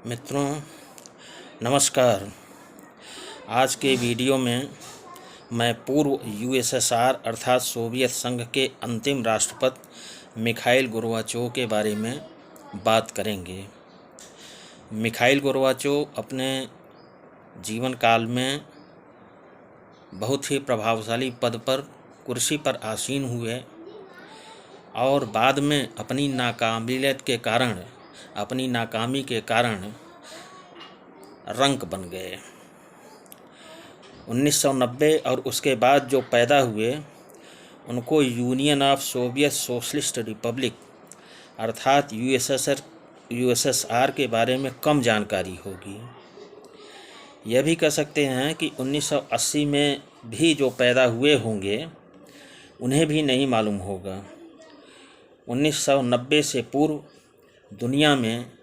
मित्रों नमस्कार। आज के वीडियो में मैं पूर्व यूएसएसआर अर्थात सोवियत संघ के अंतिम राष्ट्रपति मिखाइल गोर्बाचोव के बारे में बात करेंगे। मिखाइल गोर्बाचोव अपने जीवन काल में बहुत ही प्रभावशाली पद पर कुर्सी पर आसीन हुए और बाद में अपनी नाकामी के कारण रंक बन गए। 1990 और उसके बाद जो पैदा हुए उनको union of Soviet socialist Republic अर्थात यूएसएसआर के बारे में कम जानकारी होगी। यह भी कह सकते हैं कि 1980 में भी जो पैदा हुए होंगे उन्हें भी नहीं मालूम होगा। 1990 से पूर्व दुनिया में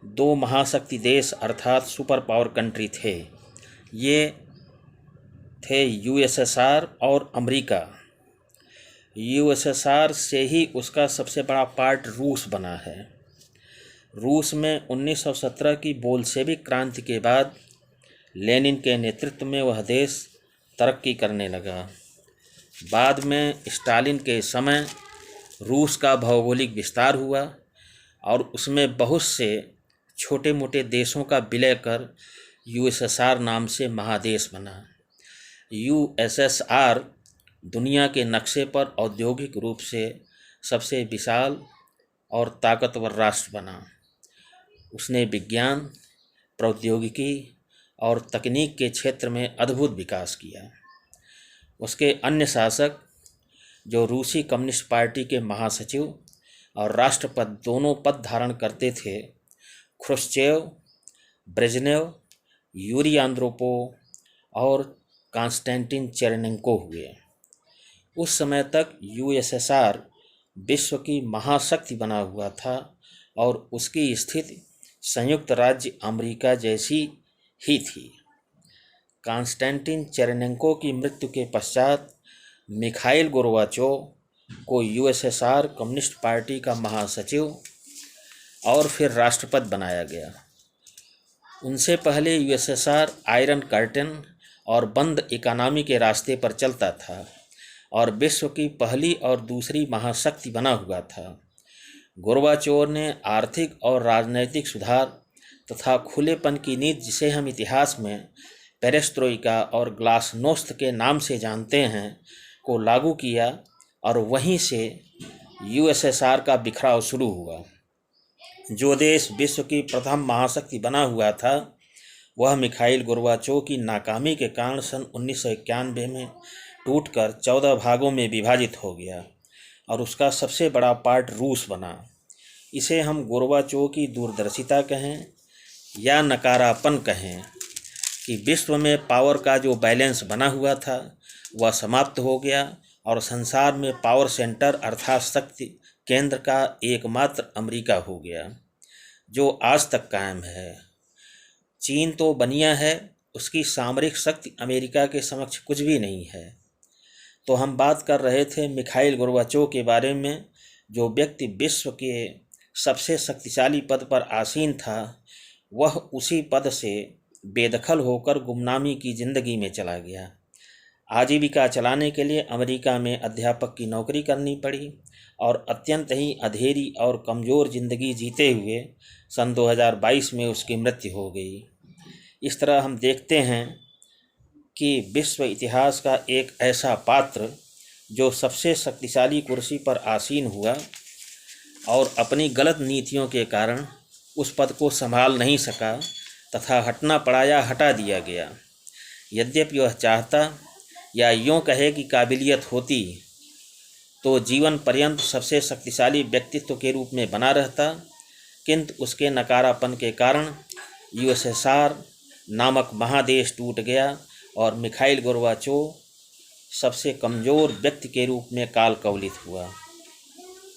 दो महाशक्ति देश अर्थात सुपर पावर कंट्री थे। ये थे यूएसएसआर और अमेरिका। यूएसएसआर से ही उसका सबसे बड़ा पार्ट रूस बना है। रूस में 1917 की बोल्शेविक क्रांति के बाद लेनिन के नेतृत्व में वह देश तरक्की करने लगा। बाद में स्टालिन के समय रूस का भौगोलिक विस्तार हुआ और उसमें बहुत से छोटे मोटे देशों का विलय कर यूएसएसआर नाम से महादेश बना। यूएसएसआर दुनिया के नक्शे पर औद्योगिक रूप से सबसे विशाल और ताकतवर राष्ट्र बना। उसने विज्ञान, प्रौद्योगिकी और तकनीक के क्षेत्र में अद्भुत विकास किया। उसके अन्य शासक जो रूसी कम्युनिस्ट पार्टी के महासचिव और राष्ट्रपति दोनों पद धारण करते थे, ख्रुश्चेव, ब्रेजनेव, यूरी आंद्रोपोव और कॉन्स्टेंटिन चेरेनेंको हुए। उस समय तक यूएसएसआर विश्व की महाशक्ति बना हुआ था और उसकी स्थिति संयुक्त राज्य अमेरिका जैसी ही थी। कॉन्स्टेंटिन चेरेनेंको की मृत्यु के पश्चात मिखाइल गोर्बाचोव को यूएसएसआर कम्युनिस्ट पार्टी का महासचिव और फिर राष्ट्रपति बनाया गया। उनसे पहले यूएसएसआर आयरन कर्टन और बंद इकोनॉमी के रास्ते पर चलता था और विश्व की पहली और दूसरी महाशक्ति बना हुआ था। गोर्बाचोव ने आर्थिक और राजनैतिक सुधार तथा खुलेपन की नीति, जिसे हम इतिहास में पेरेस्ट्रोइका और ग्लासनोस्त के नाम से जानते हैं, को लागू किया और वहीं से यूएसएसआर का बिखराव शुरू हुआ। जो देश विश्व की प्रथम महाशक्ति बना हुआ था वह मिखाइल गोर्बाचोव की नाकामी के कारण सन 1991 में टूटकर 14 भागों में विभाजित हो गया और उसका सबसे बड़ा पार्ट रूस बना। इसे हम गोर्बाचोव की दूरदर्शिता कहें या नकारापन कहें कि विश्व में पावर का जो बैलेंस बना हुआ था वह समाप्त हो गया और संसार में पावर सेंटर अर्थात शक्ति केंद्र का एकमात्र अमेरिका हो गया, जो आज तक कायम है। चीन तो बनिया है, उसकी सामरिक शक्ति अमेरिका के समक्ष कुछ भी नहीं है। तो हम बात कर रहे थे मिखाइल गोर्बाचोव के बारे में, जो व्यक्ति विश्व के सबसे शक्तिशाली पद पर आसीन था, वह उसी पद से बेदखल होकर गुमनामी की ज़िंदगी में चला गया। आजीविका चलाने के लिए अमेरिका में अध्यापक की नौकरी करनी पड़ी और अत्यंत ही अंधेरी और कमज़ोर ज़िंदगी जीते हुए सन 2022 में उसकी मृत्यु हो गई। इस तरह हम देखते हैं कि विश्व इतिहास का एक ऐसा पात्र जो सबसे शक्तिशाली कुर्सी पर आसीन हुआ और अपनी गलत नीतियों के कारण उस पद को संभाल नहीं सका तथा हटना पड़ा या हटा दिया गया। यद्यपि वह चाहता या यूँ कहे कि काबिलियत होती तो जीवन पर्यंत सबसे शक्तिशाली व्यक्तित्व के रूप में बना रहता, किंतु उसके नकारापन के कारण यूएसएसआर नामक महादेश टूट गया और मिखाइल गोर्बाचोव सबसे कमज़ोर व्यक्ति के रूप में काल कवलित हुआ।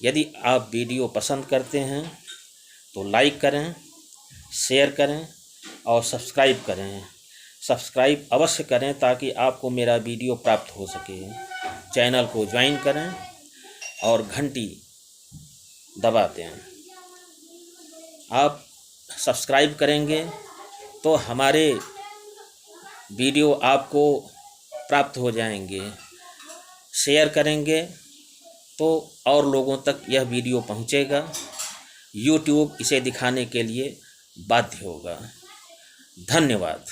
यदि आप वीडियो पसंद करते हैं तो लाइक करें, शेयर करें और सब्सक्राइब करें। सब्सक्राइब अवश्य करें ताकि आपको मेरा वीडियो प्राप्त हो सके। चैनल को ज्वाइन करें और घंटी दबा दें। आप सब्सक्राइब करेंगे तो हमारे वीडियो आपको प्राप्त हो जाएंगे। शेयर करेंगे तो और लोगों तक यह वीडियो पहुंचेगा। यूट्यूब इसे दिखाने के लिए बाध्य होगा। धन्यवाद।